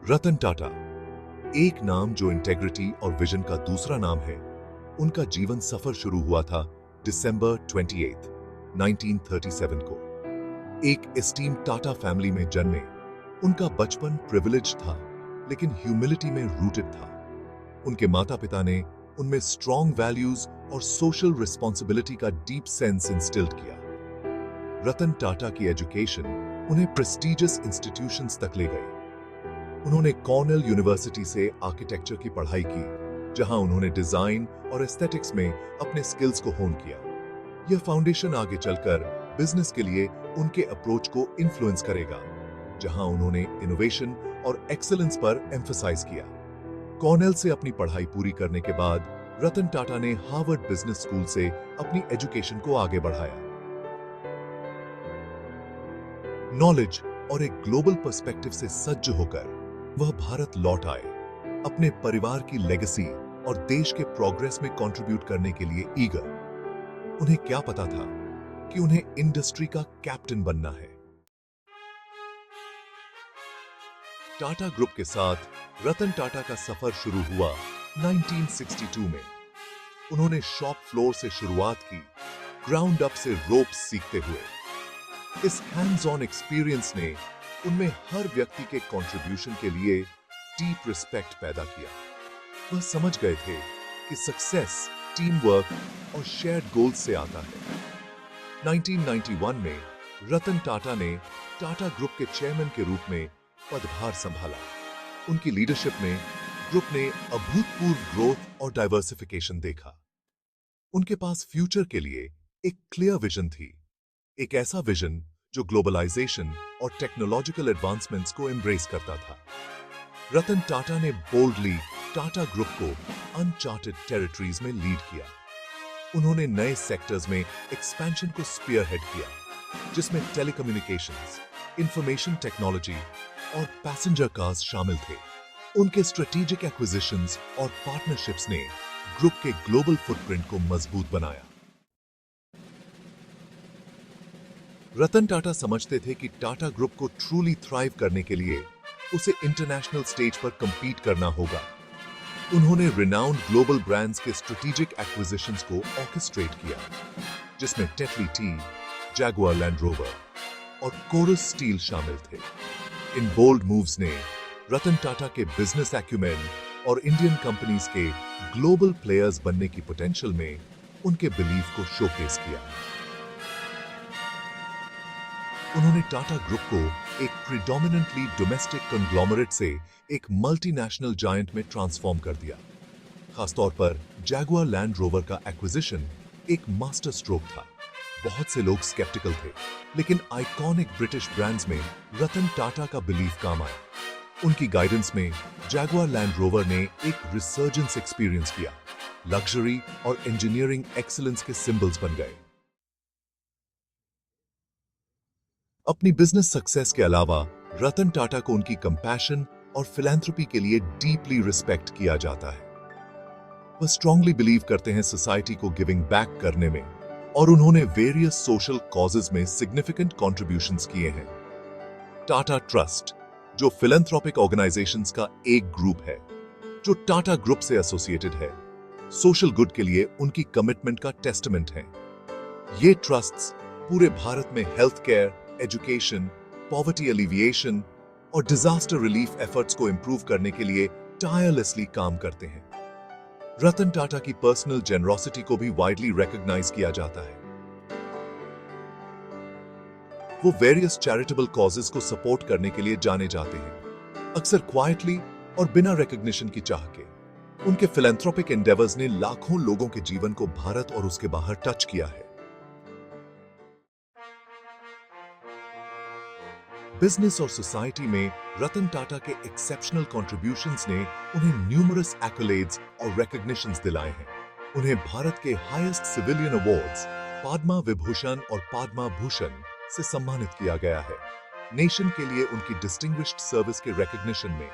रतन टाटा, एक नाम जो इंटेग्रिटी और विजन का दूसरा नाम है। उनका जीवन सफर शुरू हुआ था दिसंबर 28, 1937 को। एक एस्टीम टाटा फैमिली में जन्मे, उनका बचपन प्रिविलेज था, लेकिन ह्यूमिलिटी में रूटेड था। उनके माता पिता ने उनमें स्ट्रॉन्ग वैल्यूज और सोशल रिस्पॉन्सिबिलिटी का डीप सेंस इंस्टिल्ड किया। रतन टाटा की एजुकेशन उन्हें प्रेस्टिजियस इंस्टीट्यूशंस तक ले गई। उन्होंने कॉर्नेल यूनिवर्सिटी से आर्किटेक्चर की पढ़ाई की, जहां उन्होंने डिजाइन और एस्थेटिक्स में अपने स्किल्स को होन किया। यह फाउंडेशन आगे चलकर बिजनेस के लिए उनके अप्रोच को इन्फ्लुएंस करेगा, जहां उन्होंने इनोवेशन और एक्सीलेंस पर एम्फसाइज किया। कॉर्नेल से अपनी पढ़ाई पूरी करने के बाद रतन टाटा ने हार्वर्ड बिजनेस स्कूल से अपनी एजुकेशन को आगे बढ़ाया। नॉलेज और एक ग्लोबल पर्सपेक्टिव से सज्ज होकर वह भारत लौट आए, अपने परिवार की लेगेसी और देश के प्रोग्रेस में कंट्रीब्यूट करने के लिए ईगर। उन्हें क्या पता था कि उन्हें इंडस्ट्री का कैप्टन बनना है। टाटा ग्रुप के साथ रतन टाटा का सफर शुरू हुआ 1962 में। उन्होंने शॉप फ्लोर से शुरुआत की, ग्राउंड अप से रोप्स सीखते हुए। इस हैंड्स ऑन एक्सपीरियंस ने उनमें हर व्यक्ति के कंट्रीब्यूशन के लिए डीप रिस्पेक्ट पैदा किया। वह समझ गए थे कि सक्सेस टीम वर्क और शेयर्ड गोल्स से आता है। 1991 में रतन टाटा ने टाटा ग्रुप के चेयरमैन के रूप में पदभार संभाला। उनकी लीडरशिप में ग्रुप ने अभूतपूर्व ग्रोथ और डाइवर्सिफिकेशन देखा। उनके पास फ्यूचर के लिए एक क्लियर विजन थी, एक ऐसा विजन जो ग्लोबलाइजेशन और टेक्नोलॉजिकल एडवांसमेंट्स को एम्ब्रेस करता था। रतन टाटा ने बोल्डली टाटा ग्रुप को अनचार्टेड टेरिटरीज में लीड किया। उन्होंने नए सेक्टर्स में एक्सपेंशन को स्पीयरहेड किया, जिसमें टेलीकम्युनिकेशंस, इंफॉर्मेशन टेक्नोलॉजी और पैसेंजर कार्स शामिल थे। उनके स्ट्रेटेजिक एक्विजिशंस और पार्टनरशिप्स ने ग्रुप के ग्लोबल फुटप्रिंट को मजबूत बनाया। रतन टाटा समझते थे कि टाटा ग्रुप को ट्रूली थ्राइव करने के लिए उसे इंटरनेशनल स्टेज पर कंपीट करना होगा। उन्होंने रिनाउंड ग्लोबल ब्रांड्स के स्ट्रेटेजिक एक्विजिशंस को ऑर्केस्ट्रेट किया, जिसमें Tetley tea, Jaguar land rover और कोरस स्टील शामिल थे। इन बोल्ड मूव्स ने रतन टाटा के बिजनेस एक्यूमेन और इंडियन कंपनीज के ग्लोबल प्लेयर्स बनने की पोटेंशियल में उनके बिलीफ को शोकेस किया। उन्होंने टाटा ग्रुप को एक प्रीडोमिनेंटली डोमेस्टिक कंग्लोमरेट से एक मल्टीनेशनल जायंट में ट्रांसफॉर्म कर दिया। खासतौर पर जैगुआर लैंड रोवर का एक्विजिशन एक मास्टर स्ट्रोक था। बहुत से लोग स्केप्टिकल थे, लेकिन आइकॉनिक ब्रिटिश ब्रांड्स में रतन टाटा का बिलीफ काम आया। उनकी गाइडेंस में जैगुआर लैंड रोवर ने एक रिसर्जेंस एक्सपीरियंस किया, लग्जरी और इंजीनियरिंग एक्सीलेंस के सिंबल्स बन गए। अपनी बिजनेस सक्सेस के अलावा रतन टाटा को उनकी कंपैशन और फिलैंथ्रोपी के लिए डीपली रिस्पेक्ट किया जाता है। वह स्ट्रांगली बिलीव करते हैं सोसाइटी को गिविंग बैक करने में, और उन्होंने वेरियस सोशल कॉजेज में सिग्निफिकेंट कॉन्ट्रीब्यूशंस किए हैं। टाटा ट्रस्ट, जो फिलैंथ्रोपिक ऑर्गेनाइजेशंस का एक ग्रुप है जो टाटा ग्रुप से एसोसिएटेड है, सोशल गुड के लिए उनकी कमिटमेंट का टेस्टमेंट है। ये ट्रस्ट्स पूरे भारत में health care, education, poverty alleviation और डिजास्टर रिलीफ एफर्ट्स को इंप्रूव करने के लिए टायरलेसली काम करते हैं। रतन टाटा की पर्सनल जेनरोसिटी को भी वाइडली रिकॉग्नाइज किया जाता है। वो वेरियस चैरिटेबल कॉजेज को सपोर्ट करने के लिए जाने जाते हैं, अक्सर क्वाइटली और बिना रिकॉग्निशन की चाह के। उनके फिलैंथ्रोपिक एंडेवर्स ने लाखों लोगों के जीवन को भारत और उसके बाहर टच किया है। बिजनेस और सोसाइटी में रतन टाटा के एक्सेप्शनल कंट्रीब्यूशंस ने उन्हें न्यूमरस एक्कलेड्स और रिकॉग्निशंस दिलाए हैं। उन्हें भारत के highest civilian awards Padma Vibhushan और पद्मा भूषण से सम्मानित किया गया है। नेशन के लिए उनकी डिस्टिंग्विश्ड सर्विस के रिकॉग्निशन में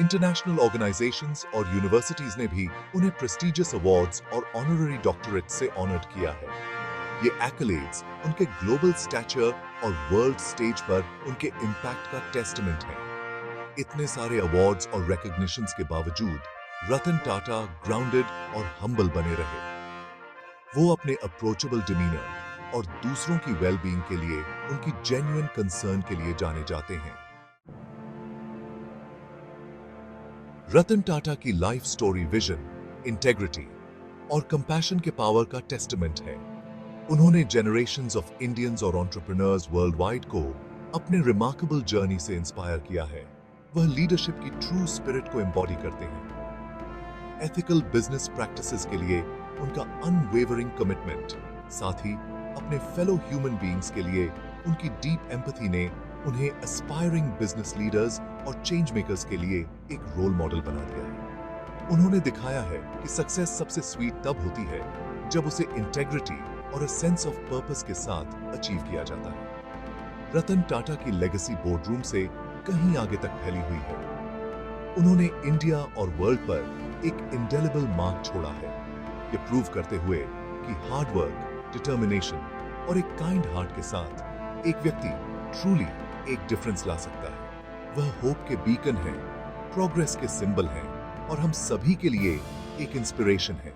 इंटरनेशनल ऑर्गेनाइजेशंस और यूनिवर्सिटीज ने भी उन्हें प्रेस्टिजियस अवार्ड्स और ऑनररी डॉक्टरेट से ऑनर्ड किया है। ये एक्कलेड्स उनके ग्लोबल स्टैचर और वर्ल्ड स्टेज पर उनके इम्पैक्ट का टेस्टमेंट है। इतने सारे अवार्ड्स और रिकॉग्निशंस के बावजूद रतन टाटा ग्राउंडेड और हम्बल बने रहे। वो अपने अप्रोचेबल डिमीनर और दूसरों की वेलबींग के लिए उनकी जेन्युइन कंसर्न के लिए जाने जाते हैं। रतन टाटा की लाइफ स्टोरी विजन, इंटेग्रिटी और कंपैशन के पावर का टेस्टामेंट है। उन्होंने जनरेशंस ऑफ इंडियंस और एंटरप्रेन्योर्स वर्ल्ड वाइड को अपने रिमार्केबल जर्नी से इंस्पायर किया है। वह लीडरशिप की ट्रू स्पिरिट को एम्बॉडी करते हैं। एथिकल बिजनेस प्रैक्टिसेस के लिए उनका अनवेवरिंग कमिटमेंट, साथ ही अपने फेलो ह्यूमन बीइंग्स के लिए उनकी डीप एम्पैथी ने उन्हें एस्पायरिंग बिजनेस लीडर्स और चेंज मेकर्स के लिए एक रोल मॉडल बना दिया है। उन्होंने दिखाया है कि सक्सेस सबसे स्वीट तब होती है जब उसे इंटेग्रिटी और अ सेंस ऑफ पर्पस के साथ अचीव किया जाता है। रतन टाटा की लेगेसी बोर्डरूम से कहीं आगे तक फैली हुई है। उन्होंने इंडिया और वर्ल्ड पर एक इंडेलिबल मार्क छोड़ा है, ये प्रूव करते हुए कि हार्ड वर्क, डिटर्मिनेशन और एक काइंड हार्ट के साथ एक व्यक्ति ट्रूली एक डिफरेंस ला सकता है। वह होप के बीकन है, प्रोग्रेस के सिंबल हैं और हम सभी के लिए एक इंस्पिरेशन है।